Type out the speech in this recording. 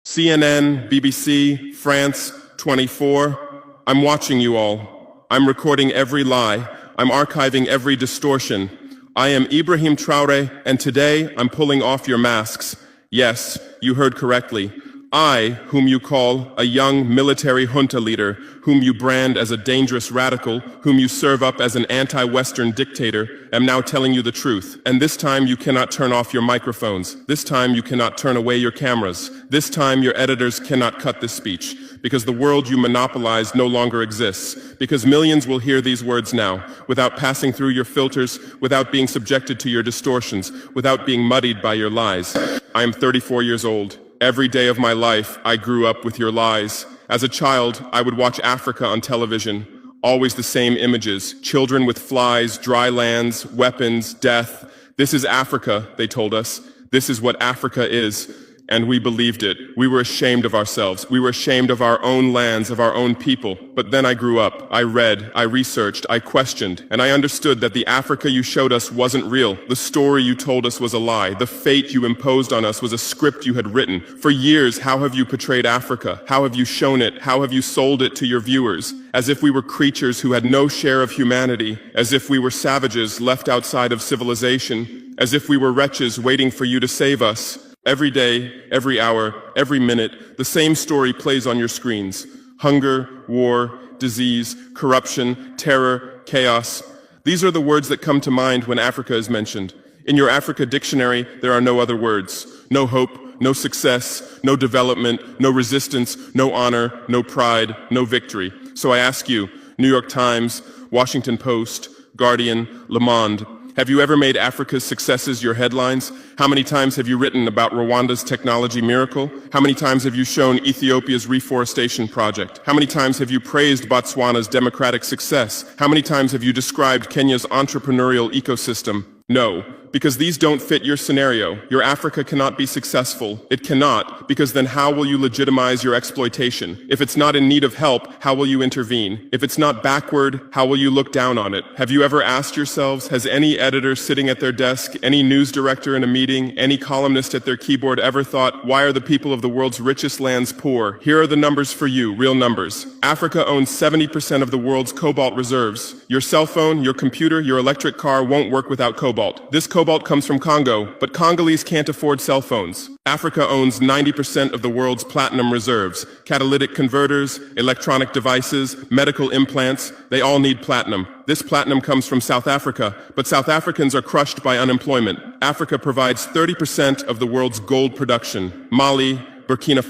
CNN, BBC, France, 24. I'm watching you all. I'm recording every lie. I'm archiving every distortion. I am Ibrahim Traoré, and today I'm pulling off your masks. Yes, you heard correctly. I, whom you call a young military junta leader, whom you brand as a dangerous radical, whom you serve up as an anti-Western dictator, am now telling you the truth. And this time you cannot turn off your microphones. This time you cannot turn away your cameras. This time your editors cannot cut this speech, because the world you monopolize no longer exists, because millions will hear these words now, without passing through your filters, without being subjected to your distortions, without being muddied by your lies. I am 34 years old. Every day of my life, I grew up with your lies. As a child, I would watch Africa on television. Always the same images. Children with flies, dry lands, weapons, death. This is Africa, they told us. This is what Africa is. And we believed it. We were ashamed of ourselves. We were ashamed of our own lands, of our own people. But then I grew up. I read, I researched, I questioned, and I understood that the Africa you showed us wasn't real. The story you told us was a lie. The fate you imposed on us was a script you had written. For years, how have you portrayed Africa? How have you shown it? How have you sold it to your viewers? As if we were creatures who had no share of humanity, as if we were savages left outside of civilization, as if we were wretches waiting for you to save us. Every day, every hour, every minute, the same story plays on your screens. Hunger, war, disease, corruption, terror, chaos. These are the words that come to mind when Africa is mentioned. In your Africa dictionary, there are no other words. No hope, no success, no development, no resistance, no honor, no pride, no victory. So I ask you, New York Times, Washington Post, Guardian, Le Monde, have you ever made Africa's successes your headlines? How many times have you written about Rwanda's technology miracle? How many times have you shown Ethiopia's reforestation project? How many times have you praised Botswana's democratic success? How many times have you described Kenya's entrepreneurial ecosystem? No, because these don't fit your scenario. Your Africa cannot be successful. It cannot, because then how will you legitimize your exploitation? If it's not in need of help, how will you intervene? If it's not backward, how will you look down on it? Have you ever asked yourselves, has any editor sitting at their desk, any news director in a meeting, any columnist at their keyboard ever thought, why are the people of the world's richest lands poor? Here are the numbers for you, real numbers. Africa owns 70% of the world's cobalt reserves. Your cell phone, your computer, your electric car won't work without cobalt. This cobalt comes from Congo, but Congolese can't afford cell phones. Africa owns 90% of the world's platinum reserves. Catalytic converters, electronic devices, medical implants, they all need platinum. This platinum comes from South Africa, but South Africans are crushed by unemployment. Africa provides 30% of the world's gold production. Mali, Burkina Faso,